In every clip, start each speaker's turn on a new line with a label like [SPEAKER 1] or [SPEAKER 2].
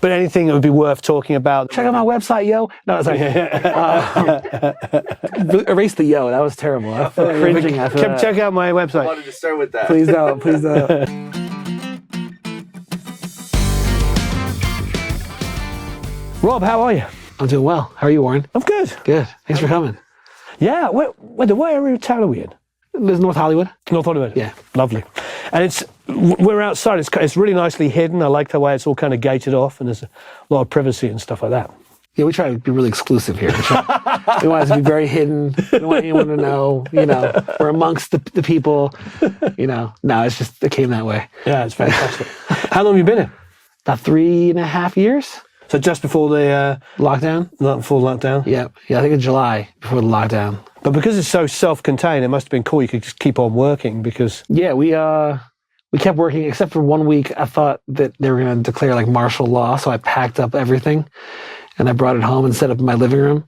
[SPEAKER 1] But anything that would be worth talking about?
[SPEAKER 2] Check out my website, yo. No, sorry. Erase the yo. That was terrible. I feel cringing after that.
[SPEAKER 1] Check out my website.
[SPEAKER 3] I wanted to start with that.
[SPEAKER 2] Please don't. Please don't.
[SPEAKER 1] Rob, how are you?
[SPEAKER 2] I'm doing well. How are you, Warren?
[SPEAKER 1] I'm good.
[SPEAKER 2] Good. Thanks for coming.
[SPEAKER 1] Yeah. What area of town are we in?
[SPEAKER 2] This is North Hollywood.
[SPEAKER 1] North Hollywood.
[SPEAKER 2] Yeah.
[SPEAKER 1] Lovely. And we're outside. It's really nicely hidden. I like the way it's all kind of gated off, and there's a lot of privacy and stuff like that.
[SPEAKER 2] Yeah, we try to be really exclusive here. We want it to be very hidden. We don't want anyone to know. We're amongst the people. No, it's just it came that way.
[SPEAKER 1] Yeah, it's fantastic. How long have you been here?
[SPEAKER 2] About 3.5 years.
[SPEAKER 1] So just before the
[SPEAKER 2] lockdown?
[SPEAKER 1] Not before lockdown?
[SPEAKER 2] Yeah, I think in July, before the lockdown.
[SPEAKER 1] But because it's so self-contained, it must have been cool. You could just keep on working because...
[SPEAKER 2] Yeah, we kept working, except for 1 week. I thought that they were going to declare like martial law, so I packed up everything and I brought it home and set up in my living room.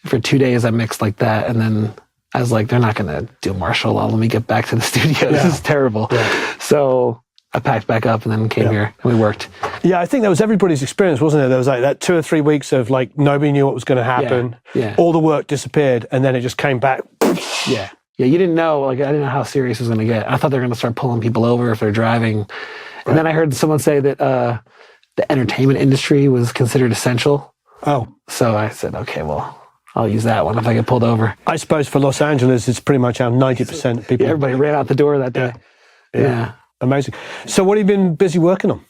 [SPEAKER 2] For 2 days, I mixed like that, and then I was like, they're not going to do martial law. Let me get back to the studio. This is terrible. Yeah. So I packed back up and then came here and we worked.
[SPEAKER 1] Yeah, I think that was everybody's experience, wasn't it? There was like that 2 or 3 weeks of like nobody knew what was going to happen.
[SPEAKER 2] Yeah.
[SPEAKER 1] All the work disappeared, and then it just came back.
[SPEAKER 2] Yeah. Yeah, you didn't know. Like, I didn't know how serious it was going to get. I thought they were going to start pulling people over if they're driving. And then I heard someone say that the entertainment industry was considered essential.
[SPEAKER 1] Oh.
[SPEAKER 2] So I said, okay, well, I'll use that one if I get pulled over.
[SPEAKER 1] I suppose for Los Angeles, it's pretty much how 90% of people...
[SPEAKER 2] Yeah, everybody ran out the door that day. Yeah.
[SPEAKER 1] Amazing. So what have you been busy working on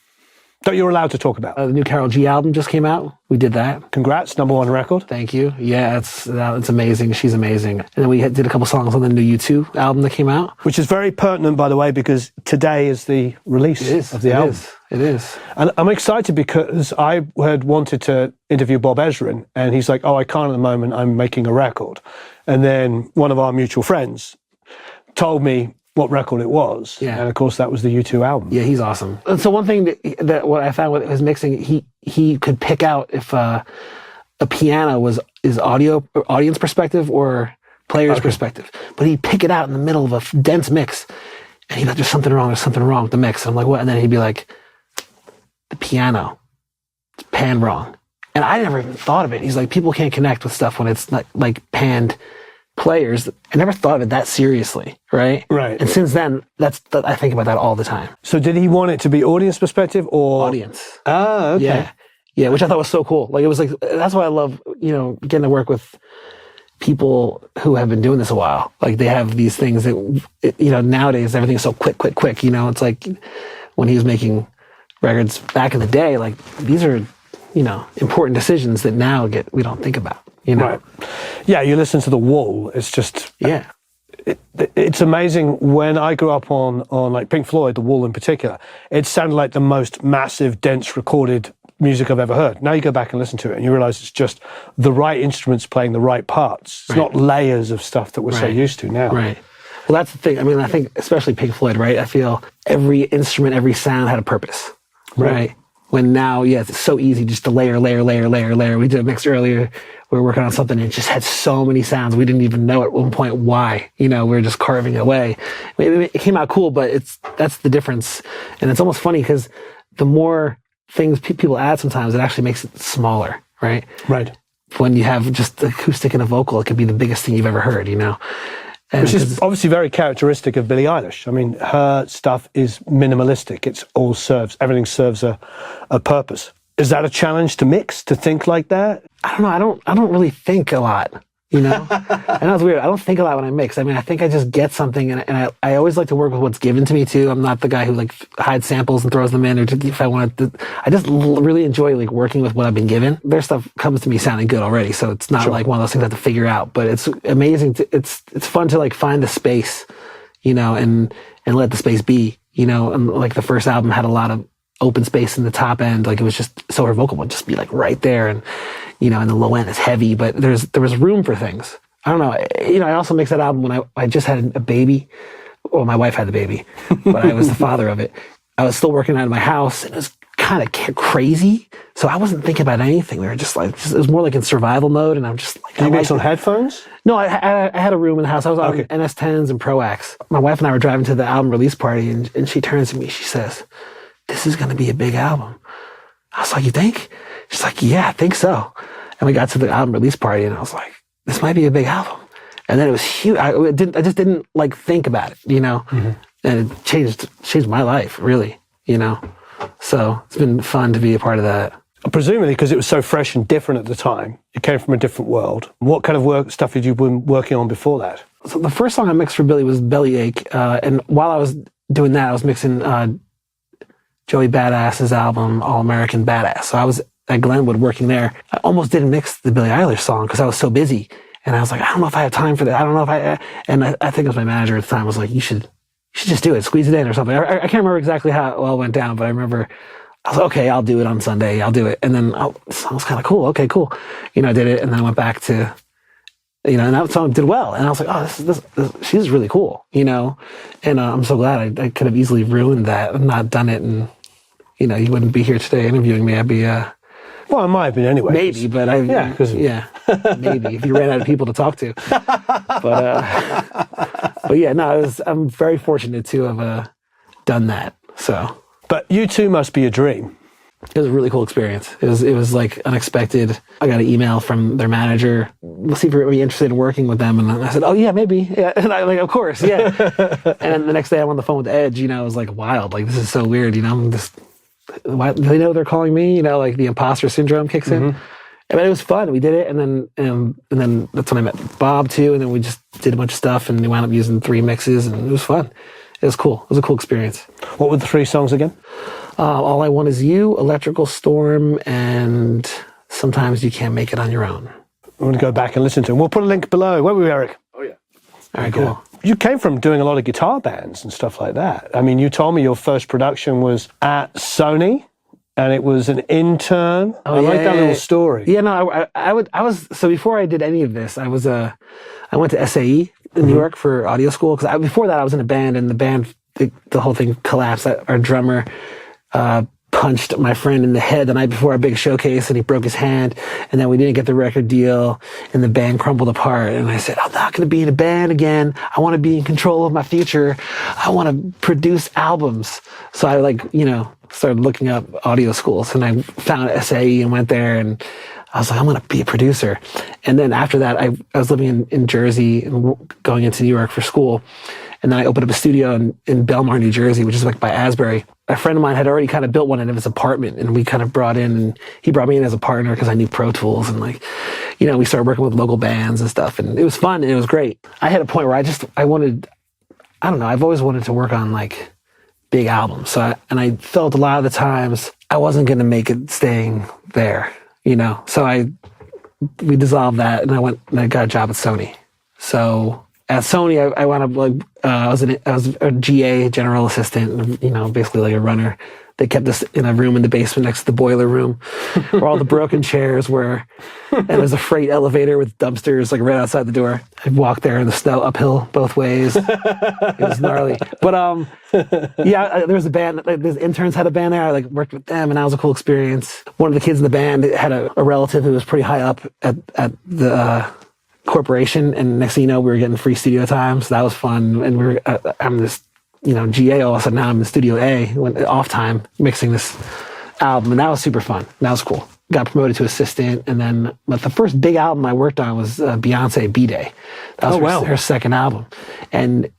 [SPEAKER 1] that you're allowed to talk about?
[SPEAKER 2] The new Karol G album just came out. We did that.
[SPEAKER 1] Congrats, #1 record.
[SPEAKER 2] Thank you. Yeah, it's amazing. She's amazing. And then we did a couple songs on the new U2 album that came out.
[SPEAKER 1] Which is very pertinent, by the way, because today is the release of the album.
[SPEAKER 2] It is.
[SPEAKER 1] And I'm excited because I had wanted to interview Bob Ezrin, and he's like, oh, I can't at the moment, I'm making a record. And then one of our mutual friends told me what record it was. Yeah. And of course that was the U2 album.
[SPEAKER 2] Yeah, he's awesome. And so one thing that what I found with his mixing, he could pick out if a piano is audience perspective or player's perspective. But he'd pick it out in the middle of a dense mix. And he'd be like, there's something wrong with the mix. And I'm like, what? And then he'd be like, the piano, it's panned wrong. And I never even thought of it. He's like, people can't connect with stuff when it's like panned players. I never thought of it that seriously, right?
[SPEAKER 1] Right.
[SPEAKER 2] And since then, I think about that all the time.
[SPEAKER 1] So did he want it to be audience perspective or
[SPEAKER 2] audience?
[SPEAKER 1] Oh, okay.
[SPEAKER 2] Yeah, which I thought was so cool. Like, it was like, that's why I love, getting to work with people who have been doing this a while. Like, they have these things that, nowadays everything's so quick. It's like when he was making records back in the day, like, these are, important decisions that now we don't think about.
[SPEAKER 1] Right. Yeah, you listen to The Wall, it's just...
[SPEAKER 2] Yeah.
[SPEAKER 1] It's amazing. When I grew up on like Pink Floyd, The Wall in particular, it sounded like the most massive, dense recorded music I've ever heard. Now you go back and listen to it and you realize it's just the right instruments playing the right parts. It's not layers of stuff that we're so used to now.
[SPEAKER 2] Right. Well, that's the thing. I mean, I think especially Pink Floyd, right? I feel every instrument, every sound had a purpose, right? When now, it's so easy just to layer. We did a mix earlier. We were working on something and it just had so many sounds. We didn't even know at one point why. We were just carving it away. It came out cool, but that's the difference. And it's almost funny because the more things people add sometimes, it actually makes it smaller, right?
[SPEAKER 1] Right.
[SPEAKER 2] When you have just the acoustic and a vocal, it could be the biggest thing you've ever heard, And
[SPEAKER 1] which is obviously very characteristic of Billie Eilish. I mean, her stuff is minimalistic. Everything serves a purpose. Is that a challenge to mix, to think like that?
[SPEAKER 2] I don't know. I don't really think a lot, I know it's weird. I don't think a lot when I mix. I mean, I think I just get something, and I always like to work with what's given to me too. I'm not the guy who like hides samples and throws them in, or if I want to. I just really enjoy like working with what I've been given. Their stuff comes to me sounding good already, so it's not like one of those things I have to figure out. But it's amazing. It's fun to like find the space, and let the space be, And like the first album had a lot of open space in the top end, like it was just so her vocal would just be like right there, and and the low end is heavy, but there was room for things. I don't know. I also mixed that album when I just had a baby. Well, my wife had the baby, but I was the father of it. I was still working out of my house, and it was kind of crazy. So I wasn't thinking about anything. We were just like, it was more like in survival mode, and I'm just like.
[SPEAKER 1] Did you mix on headphones?
[SPEAKER 2] No, I had a room in the house. I was on NS10s and Pro-Ax. My wife and I were driving to the album release party, and she turns to me, she says, "This is going to be a big album." I was like, you think? She's like, yeah, I think so. And we got to the album release party, and I was like, this might be a big album. And then it was huge. I just didn't like think about it, and it changed my life, really, So it's been fun to be a part of that.
[SPEAKER 1] Presumably because it was so fresh and different at the time. It came from a different world. What kind of stuff had you been working on before that?
[SPEAKER 2] So the first song I mixed for Billy was Bellyache. And while I was doing that, I was mixing Joey Badass's album, All American Badass. So I was at Glenwood working there. I almost didn't mix the Billie Eilish song because I was so busy. And I was like, I don't know if I have time for that. I don't know if and I think it was my manager at the time was like, you should just do it, squeeze it in or something. I can't remember exactly how it all went down, but I remember I was like, okay, I'll do it on Sunday. I'll do it. And then the song was kind of cool. Okay, cool. I did it. And then I went back to, and that song did well. And I was like, oh, she's really cool, And I'm so glad I could have easily ruined that and not done it. And, you wouldn't be here today interviewing me. I'd be,
[SPEAKER 1] well, I might have been anyway.
[SPEAKER 2] Maybe, but maybe if you ran out of people to talk to. But yeah, no, I'm very fortunate to have done that. So.
[SPEAKER 1] But you two must be a dream.
[SPEAKER 2] It was a really cool experience. It was like unexpected. I got an email from their manager. Let's see if you're interested in working with them. And I said, oh yeah, maybe. Yeah. And I like, of course, yeah. And the next day I'm on the phone with Edge, it was like wild. Like, this is so weird. I'm just, why, do they know they're calling me? Like the imposter syndrome kicks in. But it was fun. We did it. And then that's when I met Bob too. And then we just did a bunch of stuff and we wound up using 3 mixes and it was fun. It was cool. It was a cool experience.
[SPEAKER 1] What were the 3 songs again?
[SPEAKER 2] All I Want Is You, Electrical Storm, and Sometimes You Can't Make It On Your Own.
[SPEAKER 1] I'm going to go back and listen to them. We'll put a link below. Won't we, Eric?
[SPEAKER 3] Oh, yeah.
[SPEAKER 2] All right, cool.
[SPEAKER 1] You came from doing a lot of guitar bands and stuff like that. I mean, you told me your first production was at Sony, and it was an intern. I like that little story.
[SPEAKER 2] Yeah, no, I was, so before I did any of this, I went to SAE in New York for audio school, because before that I was in a band, and the band, the whole thing collapsed. Our drummer punched my friend in the head the night before our big showcase, and he broke his hand, and then we didn't get the record deal, and the band crumbled apart. And I said, I'm not going to be in a band again. I want to be in control of my future. I want to produce albums. So I started looking up audio schools, and I found SAE and went there, and I was like, I'm going to be a producer. And then after that, I was living in Jersey and going into New York for school. And then I opened up a studio in Belmar, New Jersey, which is like by Asbury. A friend of mine had already kind of built one in his apartment, and we kind of he brought me in as a partner because I knew Pro Tools, and we started working with local bands and stuff, and it was fun and it was great. I had a point where I've always wanted to work on like big albums. So I felt a lot of the times I wasn't going to make it staying there, So we dissolved that, and I got a job at Sony. So at Sony, I wound up I was a GA, general assistant, basically like a runner. They kept us in a room in the basement next to the boiler room, where all the broken chairs were, and there's a freight elevator with dumpsters like right outside the door. I'd walk there in the snow uphill both ways. It was gnarly, but there was a band. The interns had a band there. I worked with them, and that was a cool experience. One of the kids in the band had a relative who was pretty high up at the corporation, and next thing you know, we were getting free studio time, so that was fun. And I'm this, GA, all of a sudden now I'm in Studio A, off time, mixing this album, and that was super fun. That was cool. Got promoted to assistant, and then, but the first big album I worked on was Beyonce B-Day. That was her second album. And,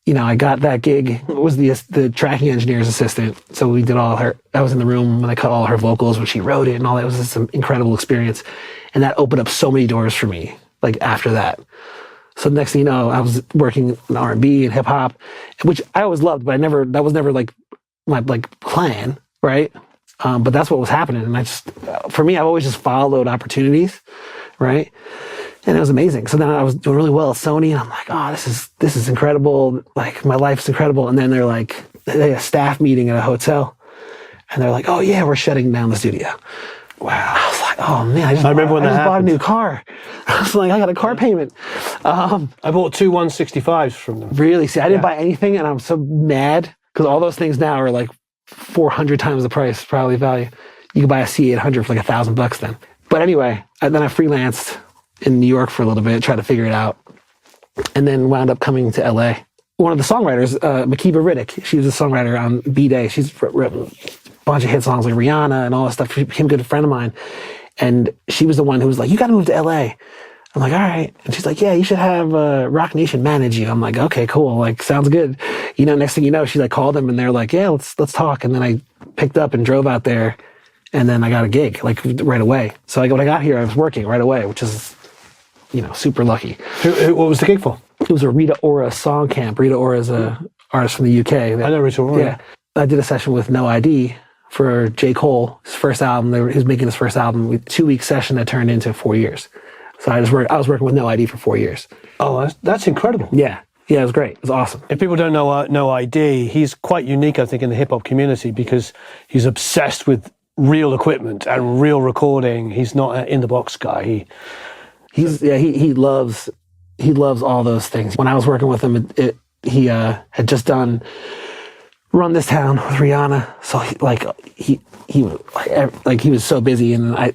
[SPEAKER 2] I got that gig. It was the tracking engineer's assistant, so we did I was in the room when I cut all her vocals when she wrote it and all that. It was just an incredible experience. And that opened up so many doors for me, after that. So next thing you know, I was working in R&B and hip hop, which I always loved, but that was never my plan, right? But that's what was happening. And for me, I've always just followed opportunities, right? And it was amazing. So then I was doing really well at Sony, and I'm like, oh, this is incredible. My life's incredible. And then they had a staff meeting at a hotel, and they're like, oh yeah, we're shutting down the studio. Wow. I was like, oh man, I just bought a new car. I was like, I got a car payment.
[SPEAKER 1] I bought 2 165s from them.
[SPEAKER 2] Really? See, I didn't buy anything, and I'm so mad because all those things now are 400 times the price, probably value. You could buy a C800 for $1,000 then. But anyway, then I freelanced in New York for a little bit, tried to figure it out, and then wound up coming to LA. One of the songwriters, Makiba Riddick, she was a songwriter on B-Day. She's bunch of hit songs like Rihanna and all that stuff. She became a good friend of mine. And she was the one who was like, you got to move to LA. I'm like, all right. And she's like, yeah, you should have Rock Nation manage you. I'm like, okay, cool. Like, sounds good. Next thing you know, she like called them and they're like, yeah, let's talk. And then I picked up and drove out there and then I got a gig like right away. So like when I got here, I was working right away, which is, super lucky.
[SPEAKER 1] What was the gig for?
[SPEAKER 2] It was a Rita Ora song camp. Rita Ora is a artist from the UK.
[SPEAKER 1] I know Rita Ora.
[SPEAKER 2] Yeah. I did a session with No ID for J. Cole, his first album. He was making his first album with 2-week session that turned into 4 years. So I was working with No ID for 4 years.
[SPEAKER 1] Oh, that's incredible.
[SPEAKER 2] Yeah. Yeah, it was great. It was awesome.
[SPEAKER 1] If people don't know No ID, he's quite unique, I think, in the hip hop community because he's obsessed with real equipment and real recording. He's not an in the box guy.
[SPEAKER 2] He loves all those things. When I was working with him, he had just done Run This Town with Rihanna. So he was so busy, and it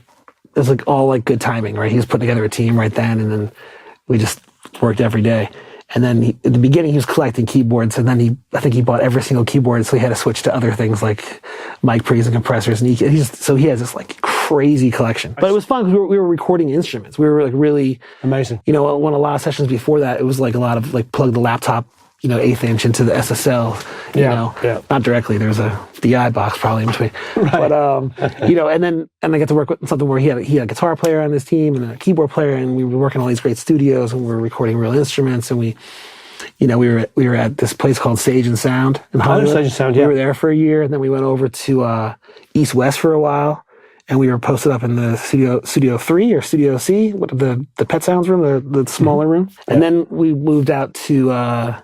[SPEAKER 2] was like all like good timing, right? He was putting together a team right then, and then we just worked every day. And then at the beginning, he was collecting keyboards, and then I think he bought every single keyboard, so he had to switch to other things like mic pre's and compressors. And so he has this like crazy collection. But it was fun because we were recording instruments. We were like really
[SPEAKER 1] amazing.
[SPEAKER 2] When a lot of sessions before that, it was like a lot of like plug the laptop, 1/8 inch into the SSL. Not directly. There's a DI box probably in between. Right. But and I got to work with something where he had a guitar player on his team and a keyboard player, and we were working on all these great studios, and we were recording real instruments, and we were at this place called Sage and Sound in Hollywood.
[SPEAKER 1] Sage and Sound, yeah.
[SPEAKER 2] We were there for a year, and then we went over to East West for a while, and we were posted up in the Studio 3 or Studio C, the Pet Sounds room, the smaller room, and then we moved out to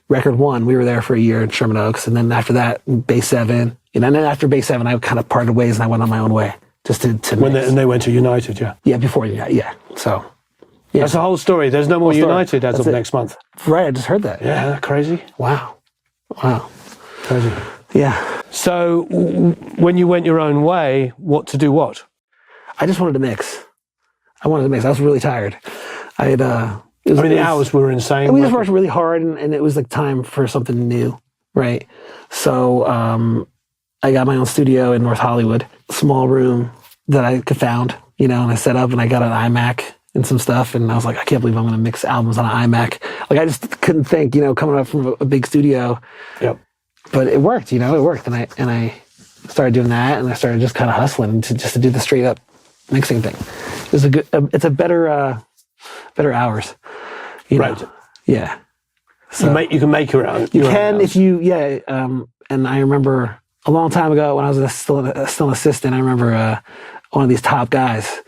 [SPEAKER 2] Record 1, we were there for a year in Sherman Oaks, and then after that, Bay 7. And then after Bay 7, I kind of parted ways and I went on my own way. Just to
[SPEAKER 1] and they went to United, yeah?
[SPEAKER 2] Yeah, before, yeah. So, yeah.
[SPEAKER 1] That's the whole story. There's no more United as of next month.
[SPEAKER 2] Right, I just heard that.
[SPEAKER 1] Yeah, that's crazy.
[SPEAKER 2] Wow.
[SPEAKER 1] Crazy.
[SPEAKER 2] Yeah.
[SPEAKER 1] So, when you went your own way, what to do what?
[SPEAKER 2] I just wanted to mix. I was really tired.
[SPEAKER 1] The hours were insane.
[SPEAKER 2] We just worked really hard, and it was like time for something new, right? So I got my own studio in North Hollywood, small room that I found, and I set up, and I got an iMac and some stuff, and I was like, I can't believe I'm going to mix albums on an iMac. Like, I just couldn't think, coming up from a big studio. Yep. But it worked, it worked, and I started doing that, and I started just kind of hustling to do the straight up mixing thing. It's a better hours.
[SPEAKER 1] Right.
[SPEAKER 2] Yeah. So
[SPEAKER 1] you can make your own.
[SPEAKER 2] You can if you, and I remember a long time ago when I was still an assistant, I remember one of these top guys,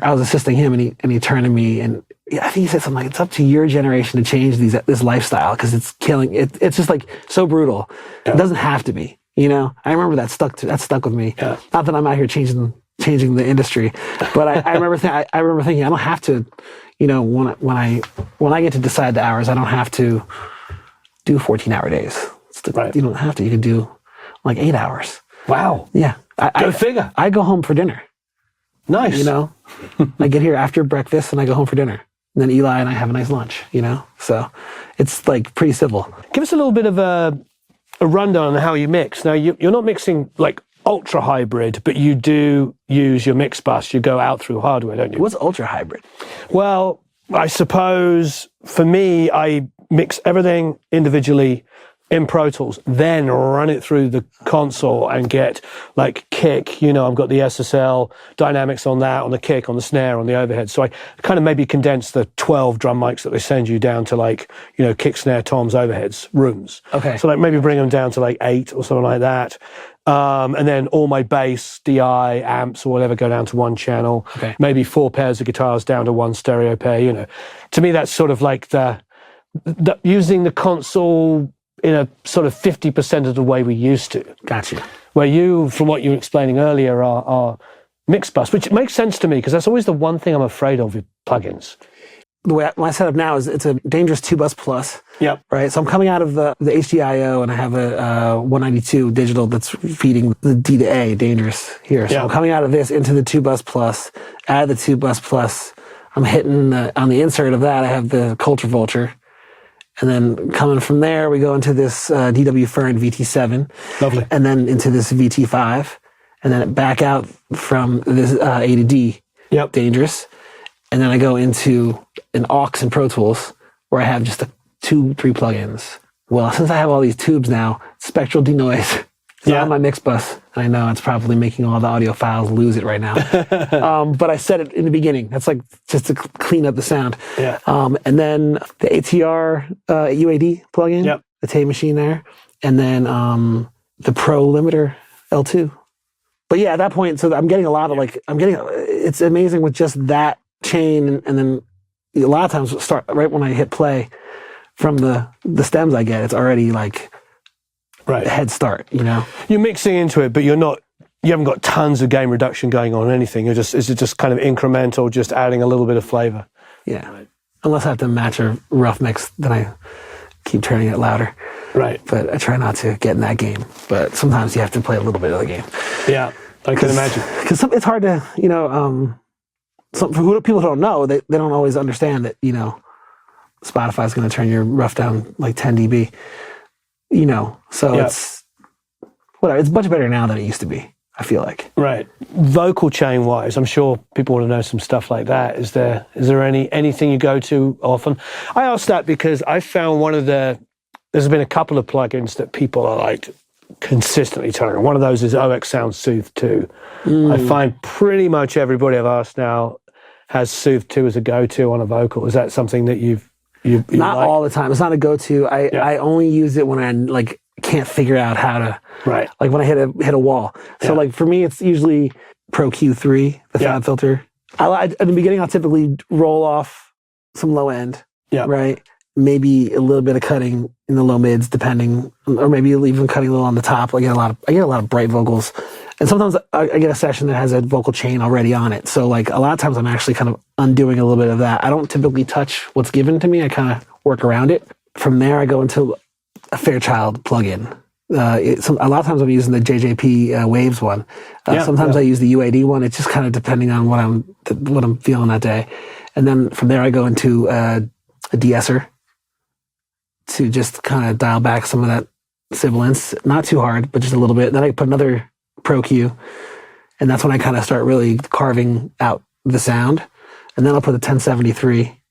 [SPEAKER 2] I was assisting him and he turned to me and I think he said something like, it's up to your generation to change this lifestyle because it's killing, it's just like so brutal. Yeah. It doesn't have to be, I remember that stuck with me. Yeah. Not that I'm out here changing the industry, but I remember thinking I don't have to, when I get to decide the hours, I don't have to do 14-hour days. Right. You don't have to. You can do like 8 hours.
[SPEAKER 1] Wow.
[SPEAKER 2] Yeah.
[SPEAKER 1] Go figure.
[SPEAKER 2] I go home for dinner.
[SPEAKER 1] Nice.
[SPEAKER 2] I get here after breakfast and I go home for dinner. And then Eli and I have a nice lunch, So it's like pretty simple.
[SPEAKER 1] Give us a little bit of a rundown on how you mix. Now, you're not mixing like ultra hybrid, but you do use your mix bus. You go out through hardware, don't you?
[SPEAKER 2] What's ultra hybrid?
[SPEAKER 1] Well, I suppose for me, I mix everything individually in Pro Tools, then run it through the console and get like kick, I've got the SSL dynamics on that, on the kick, on the snare, on the overhead. So I kind of maybe condense the 12 drum mics that they send you down to like, kick, snare, toms, overheads, rooms.
[SPEAKER 2] Okay.
[SPEAKER 1] So like maybe bring them down to like 8 or something like that. And then all my bass, DI, amps or whatever go down to one channel.
[SPEAKER 2] Okay.
[SPEAKER 1] Maybe 4 pairs of guitars down to one stereo pair, To me, that's sort of like the using the console in a sort of 50% of the way we used to.
[SPEAKER 2] Gotcha.
[SPEAKER 1] Where you, from what you were explaining earlier, are mix bus, which makes sense to me because that's always the one thing I'm afraid of with plugins.
[SPEAKER 2] The way my setup now is it's a Dangerous 2-bus plus.
[SPEAKER 1] Yep. Right.
[SPEAKER 2] So I'm coming out of the HDIO and I have a 192 digital that's feeding the D to A Dangerous here. So I'm coming out of this into the 2-bus plus, out of the 2-bus plus. I'm hitting on the insert of that. I have the Culture Vulture. And then coming from there, we go into this DW Fern VT7.
[SPEAKER 1] Lovely.
[SPEAKER 2] And then into this VT5. And then back out from this A to D.
[SPEAKER 1] Yep.
[SPEAKER 2] Dangerous. And then I go into an aux and Pro Tools where I have just 2-3 plugins. Well, since I have all these tubes now, spectral denoise is on my mix bus. And I know it's probably making all the audio files lose it right now. But I said it in the beginning. That's like just to clean up the sound.
[SPEAKER 1] Yeah.
[SPEAKER 2] And then the ATR UAD plugin, the tape machine there. And then the Pro Limiter L2. But yeah, at that point, so I'm getting a lot of it's amazing with just that chain. And then a lot of times start right when I hit play from the stems I get, it's already like a head start, you know?
[SPEAKER 1] You're mixing into it, but you haven't got tons of gain reduction going on or anything. Is it just kind of incremental, just adding a little bit of flavor?
[SPEAKER 2] Yeah. Right. Unless I have to match a rough mix, then I keep turning it louder.
[SPEAKER 1] Right.
[SPEAKER 2] But I try not to get in that game. But sometimes you have to play a little bit of the game.
[SPEAKER 1] Yeah, I can imagine.
[SPEAKER 2] Because it's hard to, you know, for who people don't know, they don't always understand that, you know, Spotify's going to turn your rough down like 10 dB, you know, so it's whatever. It's much better now than it used to be, I feel like. Right.
[SPEAKER 1] Vocal chain wise, I'm sure people want to know some stuff like that. Is there anything you go to often? I asked that because I found there's been a couple of plugins that people are like consistently turning on. One of those is OX Sound Soothe 2. I find pretty much everybody I've asked now has Soothe 2 as a go-to on a vocal. Is that something that you
[SPEAKER 2] not
[SPEAKER 1] like?
[SPEAKER 2] All the time. It's not a go-to. I only use it when I like can't figure out how to.
[SPEAKER 1] Right.
[SPEAKER 2] Like when I hit a wall. So like for me, it's usually Pro Q3, the fab filter. In the beginning, I'll typically roll off some low end. Yeah. Right. Maybe a little bit of cutting in the low mids, depending, or maybe even cutting a little on the top. I get a lot of bright vocals, and sometimes I get a session that has a vocal chain already on it. So like a lot of times I'm actually kind of undoing a little bit of that. I don't typically touch what's given to me. I kind of work around it. From there, I go into a Fairchild plugin. A lot of times I'm using the JJP Waves one. Sometimes I use the UAD one. It's just kind of depending on what I'm feeling that day. And then from there, I go into a de-esser to just kind of dial back some of that sibilance. Not too hard, but just a little bit. Then I put another Pro Q, and that's when I kind of start really carving out the sound. And then I'll put the 1073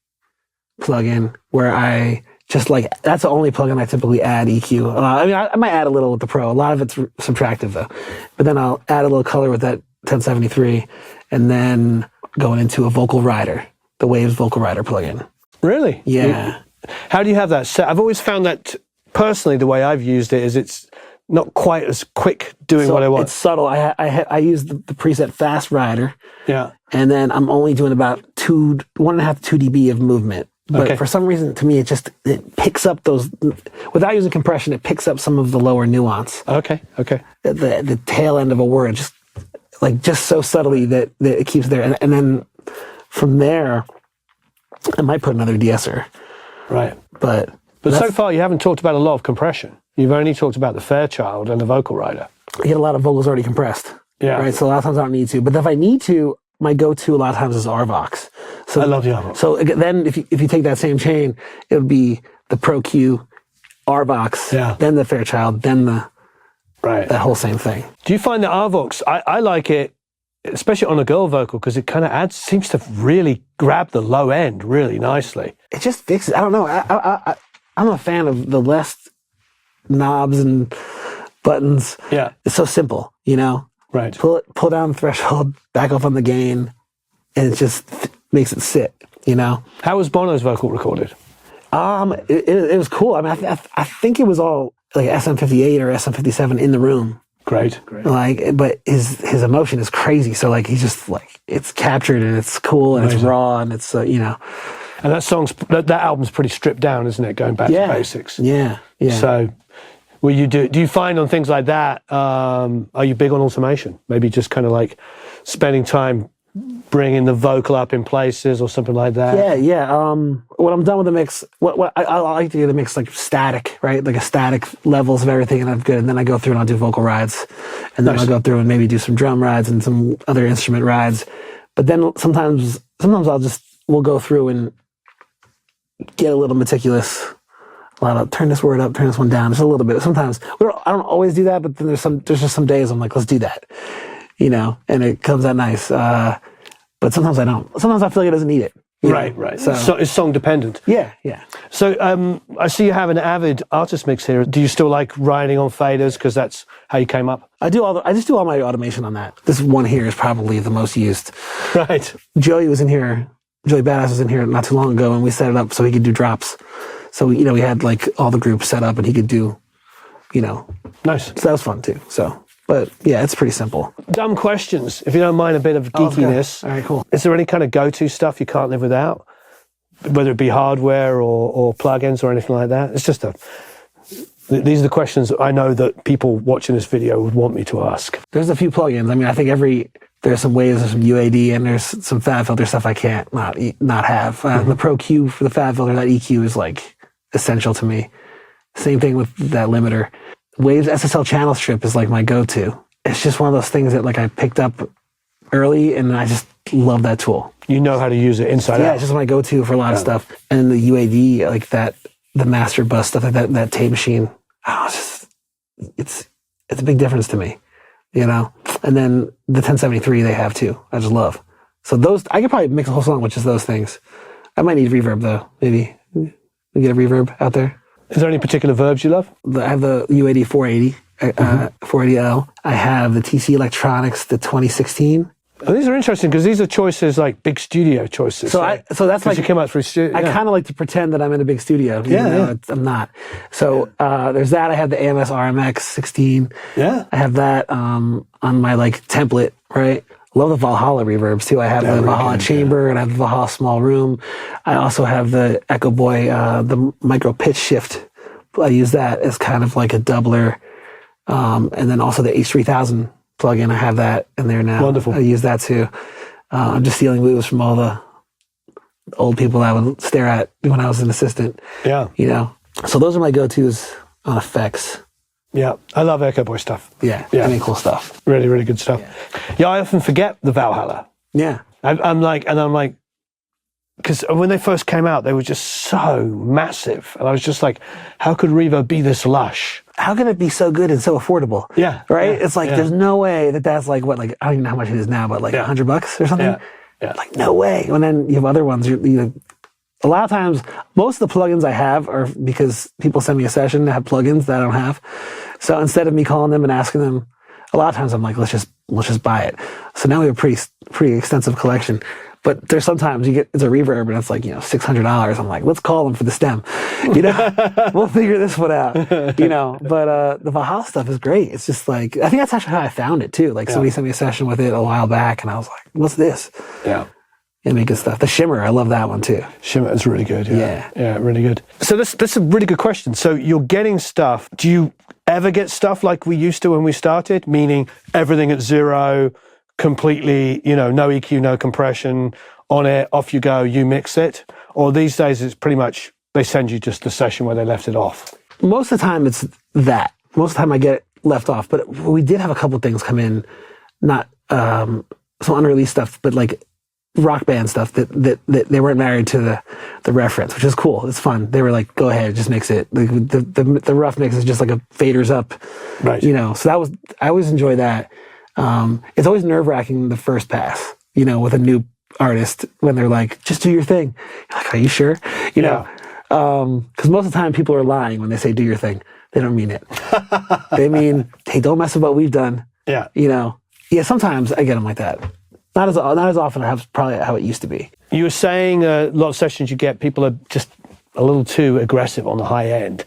[SPEAKER 2] plugin where I just like, that's the only plugin I typically add EQ. I might add a little with the Pro. A lot of it's subtractive though. But then I'll add a little color with that 1073 and then going into a vocal rider, the Waves vocal rider plugin.
[SPEAKER 1] Really?
[SPEAKER 2] Yeah.
[SPEAKER 1] How do you have that set? I've always found that personally, the way I've used it is it's not quite as quick doing what I want.
[SPEAKER 2] It's subtle. I use the preset fast rider.
[SPEAKER 1] Yeah.
[SPEAKER 2] And then I'm only doing about 1.5 to 2 dB of movement. But for some reason, to me, it picks up those, without using compression, it picks up some of the lower nuance.
[SPEAKER 1] Okay.
[SPEAKER 2] The tail end of a word, just so subtly that it keeps there. And then from there, I might put another de-esser.
[SPEAKER 1] Right.
[SPEAKER 2] But
[SPEAKER 1] so far, you haven't talked about a lot of compression. You've only talked about the Fairchild and the vocal rider.
[SPEAKER 2] I get a lot of vocals already compressed.
[SPEAKER 1] Yeah.
[SPEAKER 2] Right. So a lot of times I don't need to. But if I need to, my go-to a lot of times is RVox. So
[SPEAKER 1] I love the RVox.
[SPEAKER 2] So then if you take that same chain, it would be the Pro Q, RVox, then the Fairchild, then that whole same thing.
[SPEAKER 1] Do you find that RVox, I like it, especially on a girl vocal, because it kind of seems to really grab the low end really nicely.
[SPEAKER 2] It just fixes, I don't know. I'm a fan of the less knobs and buttons.
[SPEAKER 1] Yeah.
[SPEAKER 2] It's so simple, you know?
[SPEAKER 1] Right.
[SPEAKER 2] Pull down the threshold, back off on the gain, and it just makes it sit, you know?
[SPEAKER 1] How was Bono's vocal recorded?
[SPEAKER 2] It was cool. I mean, I think it was all like SM58 or SM57 in the room.
[SPEAKER 1] Great.
[SPEAKER 2] But his emotion is crazy. So like, he's just like, it's captured and it's cool and it's raw and it's, you know.
[SPEAKER 1] And that album's pretty stripped down, isn't it? Going back to basics.
[SPEAKER 2] Yeah.
[SPEAKER 1] So, do you find on things like that, are you big on automation? Maybe just kind of like spending time bringing the vocal up in places or something like that?
[SPEAKER 2] Yeah. When I'm done with the mix, what I like to do the mix like static, right? Like a static levels of everything, and I'm good. And then I go through and I'll do vocal rides, and then I'll go through and maybe do some drum rides and some other instrument rides. But then sometimes we'll go through and get a little meticulous a lot of turn this word up, turn this one down, just a little bit. Sometimes I don't always do that, but then there's just some days I'm like, let's do that, and it comes out nice. But sometimes I don't. Sometimes I feel like it doesn't need it.
[SPEAKER 1] Right. So it's song dependent.
[SPEAKER 2] Yeah.
[SPEAKER 1] So I see you have an Avid artist mix here. Do you still like riding on faders because that's how you came up?
[SPEAKER 2] I just do all my automation on that. This one here is probably the most used.
[SPEAKER 1] Right.
[SPEAKER 2] Joey Badass was in here not too long ago, and we set it up so he could do drops. So we had like all the groups set up, and he could do,
[SPEAKER 1] Nice.
[SPEAKER 2] So that was fun too. So. But yeah, it's pretty simple.
[SPEAKER 1] Dumb questions, if you don't mind a bit of geekiness.
[SPEAKER 2] Okay. All right, cool.
[SPEAKER 1] Is there any kind of go-to stuff you can't live without? Whether it be hardware or plugins or anything like that? It's just these are the questions I know that people watching this video would want me to ask.
[SPEAKER 2] There's a few plugins. I mean, I think there's some waves, there's some UAD, and there's some fab filter stuff I can't not have. The Pro Q for the fab filter, that EQ is like essential to me. Same thing with that limiter. Waves SSL channel strip is like my go-to. It's just one of those things that like I picked up early, and I just love that tool.
[SPEAKER 1] You know how to use it inside out.
[SPEAKER 2] Yeah, it's just my go-to for a lot of stuff. And the UAD, like the master bus stuff, like that tape machine. It's a big difference to me, And then the 1073 they have too. I just love. So those, I could probably mix a whole song with just those things. I might need reverb though. Maybe we get a reverb out there.
[SPEAKER 1] Is there any particular verbs you love?
[SPEAKER 2] I have the UAD 480, 480L. I have the TC Electronics, the 2016.
[SPEAKER 1] Oh, these are interesting because these are choices like big studio choices.
[SPEAKER 2] So that's like
[SPEAKER 1] you came out through studio.
[SPEAKER 2] I kind of like to pretend that I'm in a big studio. I'm not. So there's that. I have the AMS RMX 16.
[SPEAKER 1] Yeah.
[SPEAKER 2] I have that on my like template, right? Love the Valhalla reverbs too. I have the Valhalla chamber and I have the Valhalla small room. I also have the Echo Boy, the micro pitch shift. I use that as kind of like a doubler. And then also the H3000 plugin. I have that in there now.
[SPEAKER 1] Wonderful.
[SPEAKER 2] I use that too. I'm just stealing moves from all the old people I would stare at when I was an assistant.
[SPEAKER 1] Yeah.
[SPEAKER 2] So those are my go-tos on effects.
[SPEAKER 1] Yeah, I love Echo Boy stuff.
[SPEAKER 2] Yeah. I mean, cool stuff.
[SPEAKER 1] Really, really good stuff. Yeah, I often forget the Valhalla.
[SPEAKER 2] Yeah.
[SPEAKER 1] I'm like, because when they first came out, they were just so massive. And I was just like, how could Revo be this lush?
[SPEAKER 2] How can it be so good and so affordable?
[SPEAKER 1] Yeah.
[SPEAKER 2] Right? It's like, there's no way that's like, what, like, I don't even know how much it is now, but like $100 or something?
[SPEAKER 1] Yeah.
[SPEAKER 2] Like, no way. And then you have other ones, a lot of times, most of the plugins I have are because people send me a session that have plugins that I don't have. So instead of me calling them and asking them, a lot of times I'm like, let's just buy it. So now we have a pretty extensive collection. But there's sometimes it's a reverb and it's like, $600. I'm like, let's call them for the stem. We'll figure this one out. But the Valhalla stuff is great. It's just like, I think that's actually how I found it too. Like somebody sent me a session with it a while back and I was like, what's this?
[SPEAKER 1] Yeah.
[SPEAKER 2] And make good stuff. The Shimmer, I love that one too.
[SPEAKER 1] Shimmer is really good. Yeah, really good. So that's a really good question. So you're getting stuff. Do you ever get stuff like we used to when we started? Meaning everything at zero, completely, no EQ, no compression, on it, off you go, you mix it? Or these days it's pretty much they send you just the session where they left it off?
[SPEAKER 2] Most of the time it's that. Most of the time I get it left off. But we did have a couple things come in, not some unreleased stuff, but like rock band stuff that they weren't married to the reference, which is cool. It's fun. They were like, go ahead, just mix it. The rough mix is just like a faders up,
[SPEAKER 1] right?
[SPEAKER 2] So I always enjoy that. It's always nerve wracking the first pass, with a new artist when they're like, just do your thing. You're like, are you sure? Because most of the time people are lying when they say do your thing. They don't mean it. They mean, hey, don't mess with what we've done.
[SPEAKER 1] Yeah.
[SPEAKER 2] Yeah. Sometimes I get them like that. Not as often as probably how it used to be.
[SPEAKER 1] You were saying a lot of sessions you get, people are just a little too aggressive on the high end.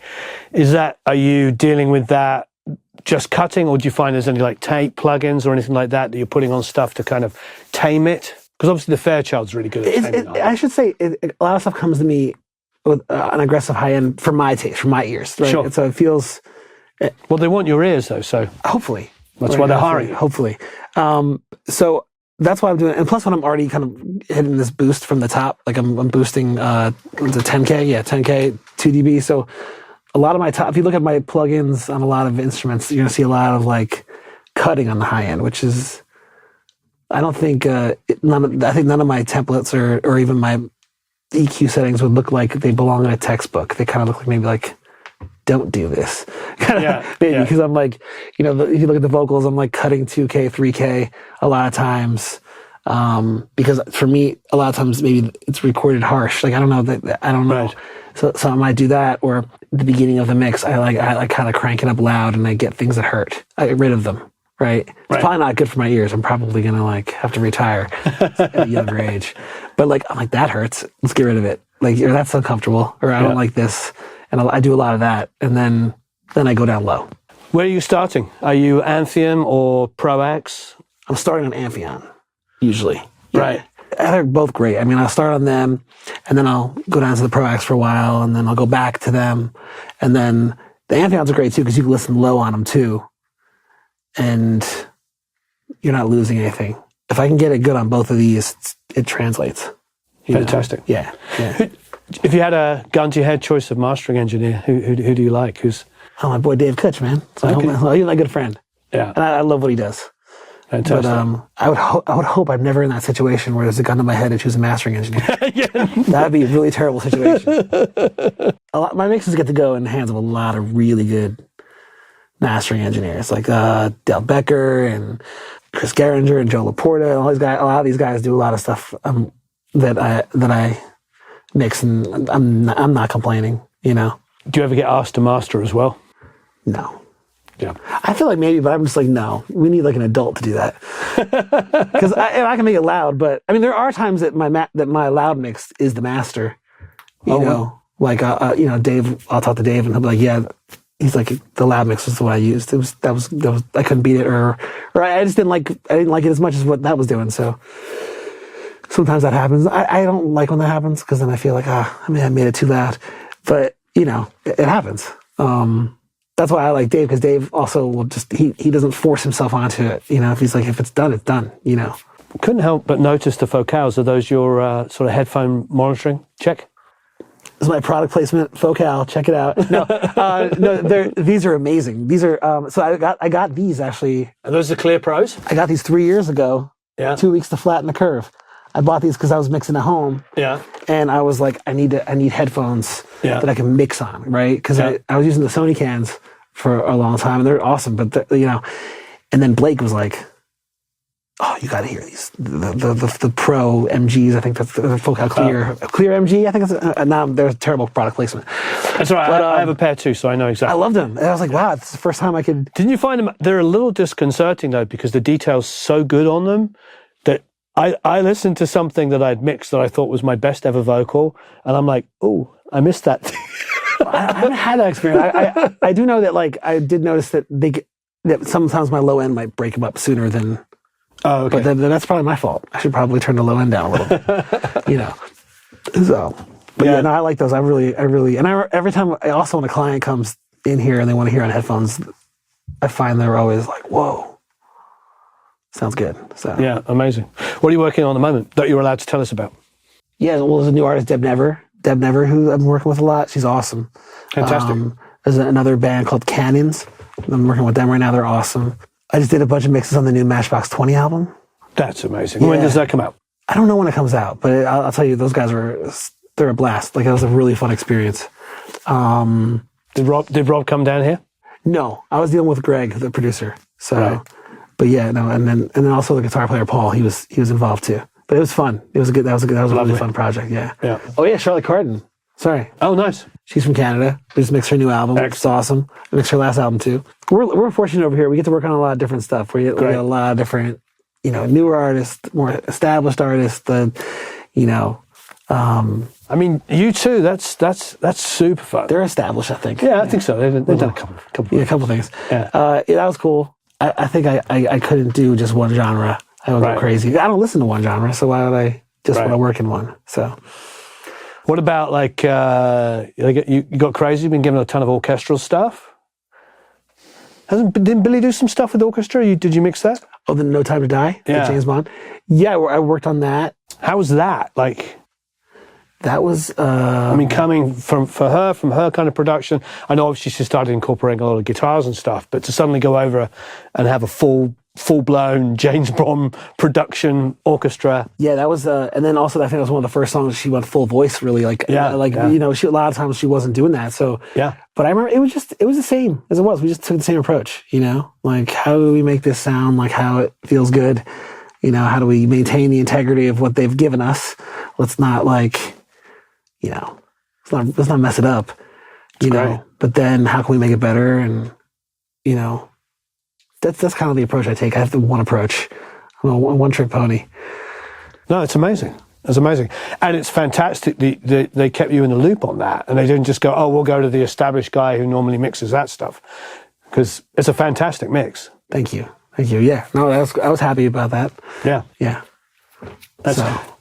[SPEAKER 1] Are you dealing with that just cutting, or do you find there's any like tape plugins or anything like that you're putting on stuff to kind of tame it? Because obviously the Fairchild's really good at taming it.
[SPEAKER 2] I should say a lot of stuff comes to me with an aggressive high end for my taste, for my ears. Right?
[SPEAKER 1] Sure.
[SPEAKER 2] And so it feels...
[SPEAKER 1] Well, they want your ears though, so...
[SPEAKER 2] Hopefully.
[SPEAKER 1] That's why they're hiring you.
[SPEAKER 2] Hopefully. So... That's why I'm doing it. And plus when I'm already kind of hitting this boost from the top, like I'm boosting, the 10K? Yeah, 10K, 2 dB. So a lot of my top, if you look at my plugins on a lot of instruments, you're going to see a lot of like cutting on the high end, which is, I don't think, I think none of my templates or even my EQ settings would look like they belong in a textbook. They kind of look like maybe like don't do this. Kind of
[SPEAKER 1] Yeah,
[SPEAKER 2] maybe
[SPEAKER 1] yeah.
[SPEAKER 2] because I'm like, if you look at the vocals, I'm like cutting 2K, 3K a lot of times. Because for me, a lot of times maybe it's recorded harsh. Like I don't know.
[SPEAKER 1] Right.
[SPEAKER 2] So I might do that, or at the beginning of the mix, I kind of crank it up loud and I get things that hurt. I get rid of them. Right. It's probably not good for my ears. I'm probably gonna like have to retire at a younger age. But like I'm like, that hurts. Let's get rid of it. Like, or that's uncomfortable, or I don't like this. And I do a lot of that, and then I go down low.
[SPEAKER 1] Where are you starting? Are you Anthem or Pro X?
[SPEAKER 2] I'm starting on Amphion, usually.
[SPEAKER 1] Right.
[SPEAKER 2] They're both great. I mean, I'll start on them, and then I'll go down to the Pro X for a while, and then I'll go back to them. And then the Amphions are great too, because you can listen low on them too. And you're not losing anything. If I can get it good on both of these, it translates.
[SPEAKER 1] Fantastic.
[SPEAKER 2] Yeah.
[SPEAKER 1] If you had a gun to your head choice of mastering engineer, who do you like?
[SPEAKER 2] Oh, my boy Dave Kutch, man. So he's my good friend.
[SPEAKER 1] Yeah.
[SPEAKER 2] And I love what he does.
[SPEAKER 1] Fantastic.
[SPEAKER 2] But I would hope I'm never in that situation where there's a gun to my head to choose a mastering engineer. That'd be a really terrible situation. My mixes get to go in the hands of a lot of really good mastering engineers, like Del Becker and Chris Geringer and Joe Laporta and all these guys. A lot of these guys do a lot of stuff that I mix, and I'm not complaining.
[SPEAKER 1] Do you ever get asked to master as well?
[SPEAKER 2] No.
[SPEAKER 1] Yeah.
[SPEAKER 2] I feel like maybe, but I'm just like, no. We need like an adult to do that, because I can make it loud. But I mean, there are times that my loud mix is the master. Like Dave. I'll talk to Dave, and he'll be like, yeah. He's like, the loud mix was what I used. That was I couldn't beat it, or I just didn't like it as much as what that was doing. So sometimes that happens. I don't like when that happens, because then I feel like I made it too loud. But it happens. That's why I like Dave, because Dave also will just he doesn't force himself onto it. If he's like, if it's done, it's done.
[SPEAKER 1] Couldn't help but notice the focals. Are those your sort of headphone monitoring? Check.
[SPEAKER 2] This is my product placement, Focal. Check it out. No, these are amazing. These are so I got these actually.
[SPEAKER 1] Are those the Clear Pros?
[SPEAKER 2] I got these 3 years ago.
[SPEAKER 1] Yeah.
[SPEAKER 2] 2 weeks to flatten the curve. I bought these because I was mixing at home.
[SPEAKER 1] Yeah.
[SPEAKER 2] And I was like, I need headphones that I can mix on, right? Because I was using the Sony cans for a long time, and they're awesome. But and then Blake was like, oh, you got to hear these. The Pro MGs, I think that's the Focal Clear MG. I think it's now they're a terrible product placement.
[SPEAKER 1] That's all right. But, I have a pair too, so I know exactly.
[SPEAKER 2] I loved them. And I was like, wow, it's the first time I could.
[SPEAKER 1] Didn't you find them? They're a little disconcerting though, because the detail's so good on them that I listened to something that I'd mixed that I thought was my best ever vocal, and I'm like, oh, I missed that.
[SPEAKER 2] I haven't had that experience. I do know that, like, I did notice that that sometimes my low end might break them up sooner than.
[SPEAKER 1] Oh, okay.
[SPEAKER 2] But then that's probably my fault. I should probably turn the low end down a little bit. So, but no, I like those. I really, and every time, also when a client comes in here and they want to hear on headphones, I find they're always like, whoa, sounds good. So
[SPEAKER 1] yeah, amazing. What are you working on at the moment that you're allowed to tell us about?
[SPEAKER 2] Yeah, well, there's a new artist, Deb Never, who I've been working with a lot. She's awesome.
[SPEAKER 1] Fantastic.
[SPEAKER 2] There's another band called Canyons. I'm working with them right now. They're awesome. I just did a bunch of mixes on the new Matchbox 20 album.
[SPEAKER 1] That's amazing. Yeah. When does that come out?
[SPEAKER 2] I don't know when it comes out, but I'll tell you, those guys they're a blast. Like, it was a really fun experience.
[SPEAKER 1] Did Rob come down here?
[SPEAKER 2] No, I was dealing with Greg, the producer. So,
[SPEAKER 1] right.
[SPEAKER 2] But yeah, no, and then also the guitar player Paul, he was involved too. But it was fun. That was a really fun project. Yeah.
[SPEAKER 1] Yeah.
[SPEAKER 2] Oh yeah, Charlotte Carden. Sorry.
[SPEAKER 1] Oh, nice.
[SPEAKER 2] She's from Canada. We just mixed her new album. It's awesome. We mixed her last album too. We're fortunate over here. We get to work on a lot of different stuff. We get a lot of different, newer artists, more established artists. I
[SPEAKER 1] mean, you too. That's super fun.
[SPEAKER 2] They're established, I think.
[SPEAKER 1] Yeah, I think so. They've done a couple things.
[SPEAKER 2] Yeah. That was cool. I think I couldn't do just one genre. I would go crazy. I don't listen to one genre, so why would I just want to work in one? So.
[SPEAKER 1] What about you got crazy? Been given a ton of orchestral stuff. Didn't Billy do some stuff with orchestra? Did you mix that?
[SPEAKER 2] Oh, the No Time to Die,
[SPEAKER 1] yeah.
[SPEAKER 2] James Bond. Yeah, I worked on that.
[SPEAKER 1] How was that? Like,
[SPEAKER 2] that was.
[SPEAKER 1] I mean, coming from her kind of production. I know obviously she started incorporating a lot of guitars and stuff, but to suddenly go over and have a full full-blown James Bond production orchestra.
[SPEAKER 2] Yeah, that was, and then also I think that was one of the first songs she went full voice, really, you know, a lot of times she wasn't doing that. So
[SPEAKER 1] Yeah.
[SPEAKER 2] but I remember it was the same as it was. We just took the same approach, you know, like how do we make this sound like how it feels good? You know, how do we maintain the integrity of what they've given us? Let's not you know, let's not mess it up, you know. But then how can we make it better? And you know, that's kind of the approach I take. I have the one approach. I'm a one-trick pony.
[SPEAKER 1] No, it's amazing. It's amazing. And it's fantastic they kept you in the loop on that. And they didn't just go, oh, we'll go to the established guy who normally mixes that stuff. Because it's a fantastic mix.
[SPEAKER 2] Thank you. Yeah. No, I was happy about that.
[SPEAKER 1] Yeah.
[SPEAKER 2] Yeah.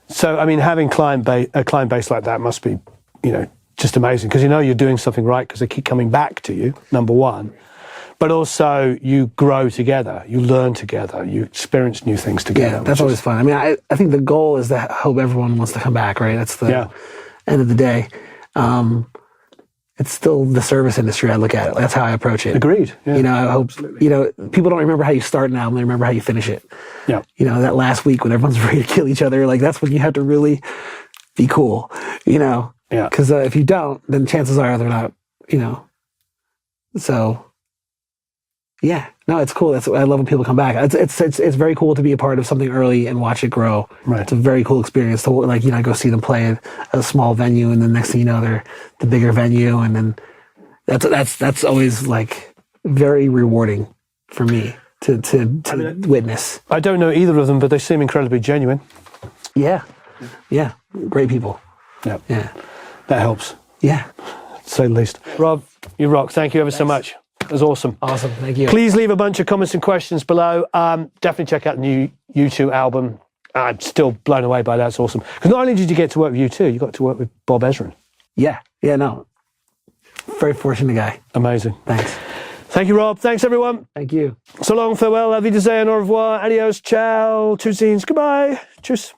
[SPEAKER 1] So I mean, having a client base like that must be, you know, just amazing. Because you know you're doing something right because they keep coming back to you, number one. But also you grow together, you learn together, you experience new things together.
[SPEAKER 2] Yeah, that's always fun. I mean, I think the goal is to hope everyone wants to come back, right? That's the end of the day. It's still the service industry I look at it. That's how I approach it.
[SPEAKER 1] Agreed. Yeah.
[SPEAKER 2] You know, I hope, you know, people don't remember how you start an album, they remember how you finish it.
[SPEAKER 1] Yeah.
[SPEAKER 2] You know, that last week when everyone's ready to kill each other, like that's when you have to really be cool, you know?
[SPEAKER 1] Yeah.
[SPEAKER 2] Because if you don't, then chances are they're not, you know. So... yeah, no, it's cool. I love when people come back. It's very cool to be a part of something early and watch it grow.
[SPEAKER 1] Right.
[SPEAKER 2] It's a very cool experience to go see them play at a small venue, and then next thing you know, they're the bigger venue, and then that's always like very rewarding for me to witness.
[SPEAKER 1] I don't know either of them, but they seem incredibly genuine.
[SPEAKER 2] Yeah, great people.
[SPEAKER 1] Yeah, that helps.
[SPEAKER 2] Yeah,
[SPEAKER 1] to say the least. Rob, you rock. Thank you ever so much. It was awesome.
[SPEAKER 2] Awesome. Thank you.
[SPEAKER 1] Please leave a bunch of comments and questions below. Definitely check out the new U2 album. I'm still blown away by that. It's awesome. Because not only did you get to work with U2, you got to work with Bob Ezrin.
[SPEAKER 2] Yeah, no. Very fortunate guy.
[SPEAKER 1] Amazing.
[SPEAKER 2] Thanks.
[SPEAKER 1] Thank you, Rob. Thanks, everyone.
[SPEAKER 2] Thank you.
[SPEAKER 1] So long, farewell, auf Wiedersehen, au revoir, adios, ciao, two scenes, goodbye, tschüss.